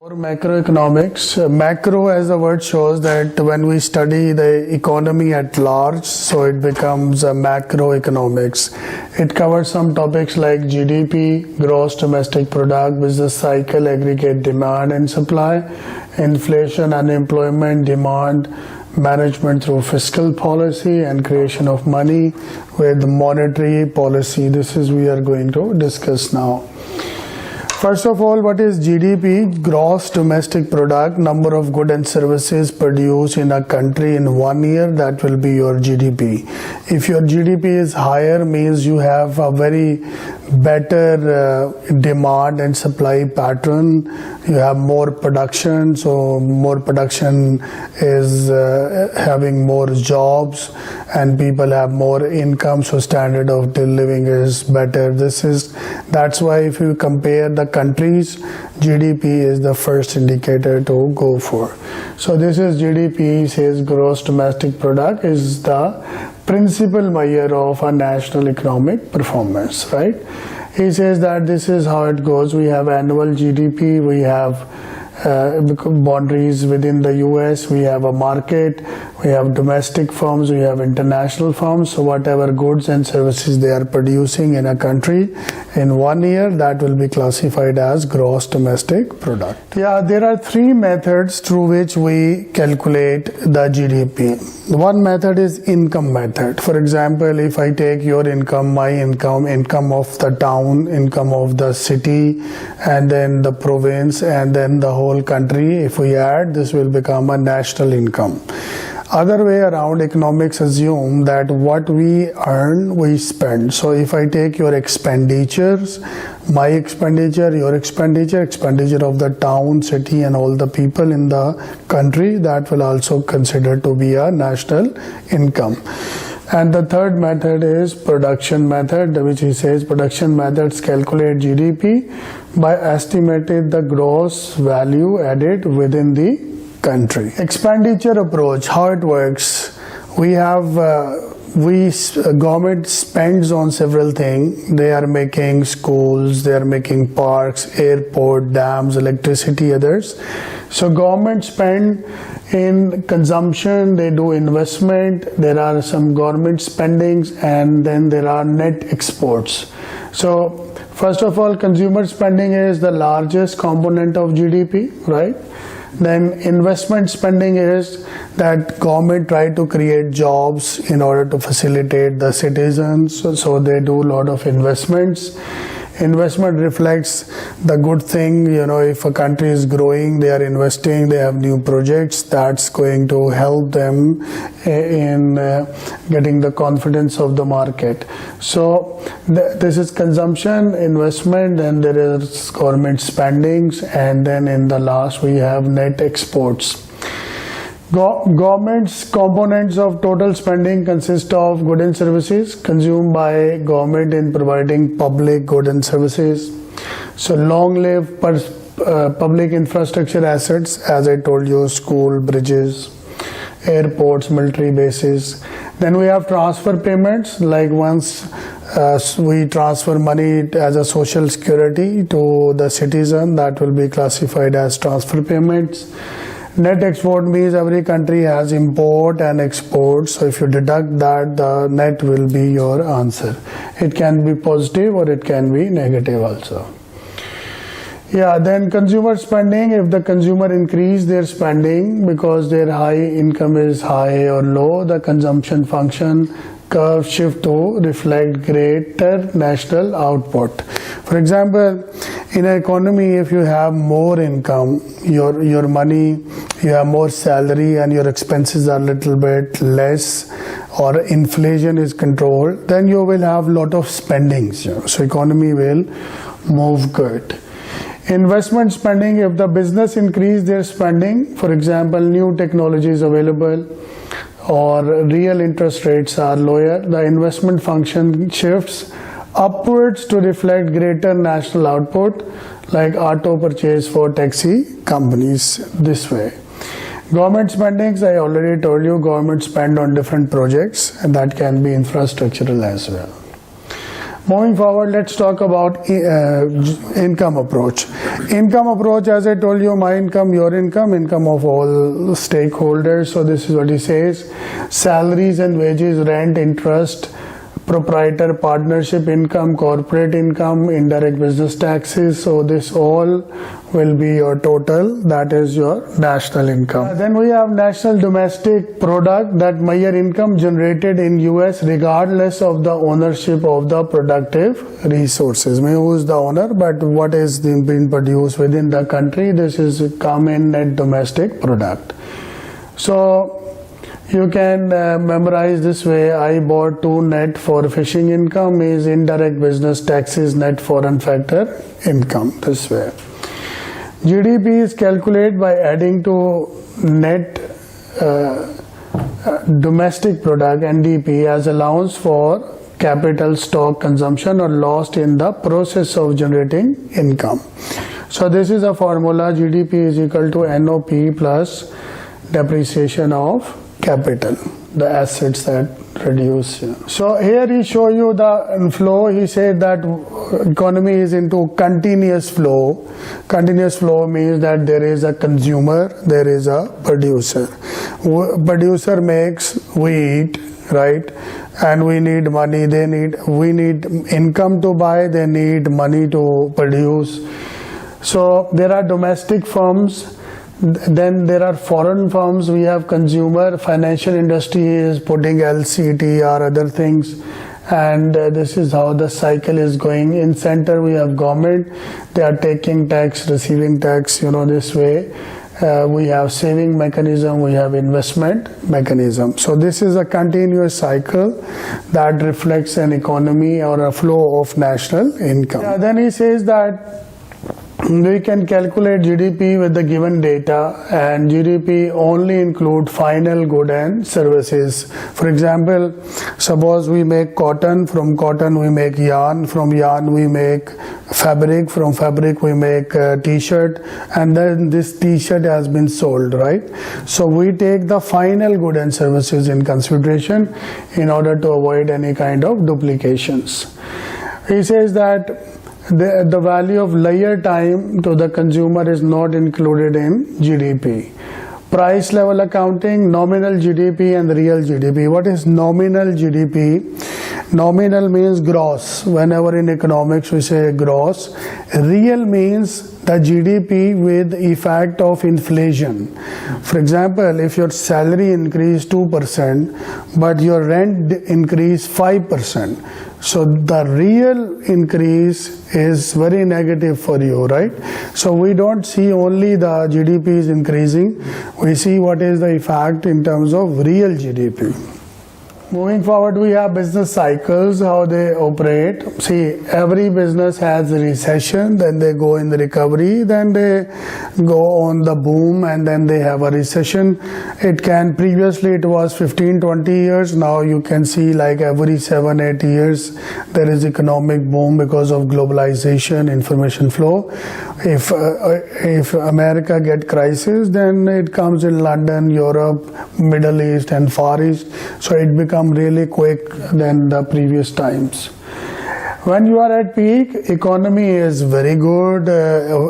For macroeconomics, macro as the word shows that when we study the economy at large, so it becomes a macroeconomics. It covers some topics like GDP, gross domestic product, business cycle, aggregate demand and supply, inflation, unemployment, demand, management through fiscal policy and creation of money with monetary policy. This is we are going to discuss now. First of all, what is GDP? Gross domestic product, number of goods and services produced in a country in 1 year, that will be your GDP. If your GDP is higher, means you have a very better demand and supply pattern. You have more production, so more production is having more jobs and people have more income, so standard of living is better. That's why if you compare the countries, GDP is the first indicator to go for. So this is GDP, says gross domestic product is the principal measure of a national economic performance, right? He says that this is how it goes. We have annual GDP, we have boundaries within the US, we have a market, we have domestic firms, we have international firms. So whatever goods and services they are producing in a country in 1 year, that will be classified as gross domestic product. Yeah, there are three methods through which we calculate the GDP. One method is income method. For example, if I take your income, my income, income of the town, income of the city, and then the province, and then the whole country, if we add, this will become a national income. Other way around, economics assume that what we earn, we spend. So if I take your expenditures, my expenditure, your expenditure, expenditure of the town, city and all the people in the country, that will also consider to be a national income. And the third method is production method, which he says production methods calculate GDP by estimating the gross value added within the country. Expenditure approach, how it works. We have government spends on several things. They are making schools, they are making parks, airport, dams, electricity, others. So government spend in consumption, they do investment, there are some government spendings, and then there are net exports. So first of all, consumer spending is the largest component of GDP, right? Then investment spending is that government try to create jobs in order to facilitate the citizens, so they do a lot of investments. Investment reflects the good thing, if a country is growing, they are investing, they have new projects, that's going to help them in getting the confidence of the market. So this is consumption, investment, then there is government spendings, and then in the last we have net exports. Government's components of total spending consist of goods and services consumed by government in providing public goods and services. So long-lived public infrastructure assets, as I told you, school, bridges, airports, military bases. Then we have transfer payments, like once we transfer money as a social security to the citizen, that will be classified as transfer payments. Net export means every country has import and export, so if you deduct that, the net will be your answer. It can be positive or it can be negative also. Yeah, then consumer spending, if the consumer increase their spending because their high income is high or low, the consumption function curve shift to reflect greater national output. For example, in an economy, if you have more income, your money, you have more salary and your expenses are a little bit less, or inflation is controlled, then you will have a lot of spendings. So economy will move good. Investment spending, if the business increase their spending, for example, new technology is available, or real interest rates are lower, the investment function shifts upwards to reflect greater national output, like auto purchase for taxi companies, this way. Government spendings, I already told you, government spend on different projects, and that can be infrastructural as well. Moving forward, let's talk about income approach. Income approach, as I told you, my income, your income, income of all stakeholders. So this is what he says: salaries and wages, rent, interest, proprietor partnership income, corporate income, indirect business taxes. So this all will be your total, that is your national income. Then we have national domestic product, that measure income generated in US regardless of the ownership of the productive resources. May who is the owner, but what is being produced within the country, this is common net domestic product. So you can memorize this way: I bought 2 net for fishing income is indirect business taxes net foreign factor income. This way. GDP is calculated by adding to net domestic product NDP as allowance for capital stock consumption or lost in the process of generating income. So this is a formula: GDP is equal to NOP plus depreciation of capital, the assets that reduce. So here he show you the flow. He said that economy is into continuous flow. Continuous flow means that there is a consumer, there is a producer. Producer makes, we eat, right? And we need money, we need income to buy, they need money to produce. So there are domestic firms. Then there are foreign firms. We have consumer, financial industry is putting LCT or other things, and this is how the cycle is going. In center we have government, they are taking tax, receiving tax, this way. We have saving mechanism, we have investment mechanism. So this is a continuous cycle that reflects an economy or a flow of national income. Then he says that we can calculate GDP with the given data, and GDP only include final good and services. For example, suppose we make cotton, from cotton we make yarn, from yarn we make fabric, from fabric we make t-shirt, and then this t-shirt has been sold, right? So we take the final good and services in consideration in order to avoid any kind of duplications. He says that the value of layer time to the consumer is not included in GDP. Price level accounting, nominal GDP and real GDP. What is nominal GDP? Nominal means gross. Whenever in economics we say gross. Real means the GDP with effect of inflation. For example, if your salary increased 2% but your rent increased 5%, so the real increase is very negative for you, right? So we don't see only the GDP is increasing, we see what is the effect in terms of real GDP. Moving forward, we have business cycles, how they operate. See, every business has a recession, then they go in the recovery, then they go on the boom, and then they have a recession. It can, previously it was 15-20 years, now you can see like every 7-8 years there is economic boom because of globalization, information flow. If America get crisis, then it comes in London, Europe, Middle East and Far East, so it becomes really quick than the previous times. When you are at peak, economy is very good,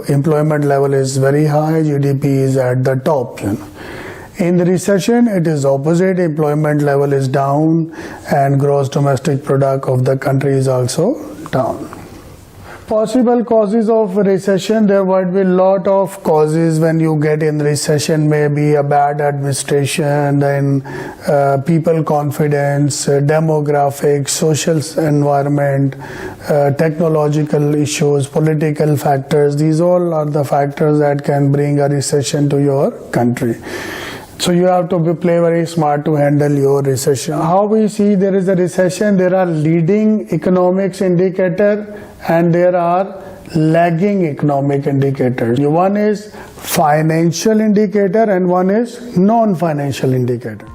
employment level is very high, GDP is at the top. In the recession, it is opposite, employment level is down and gross domestic product of the country is also down. Possible causes of recession, there would be a lot of causes when you get in recession, maybe a bad administration, then people confidence, demographics, social environment, technological issues, political factors. These all are the factors that can bring a recession to your country. So you have to play very smart to handle your recession. How we see there is a recession, there are leading economics indicator and there are lagging economic indicators. One is financial indicator and one is non-financial indicator.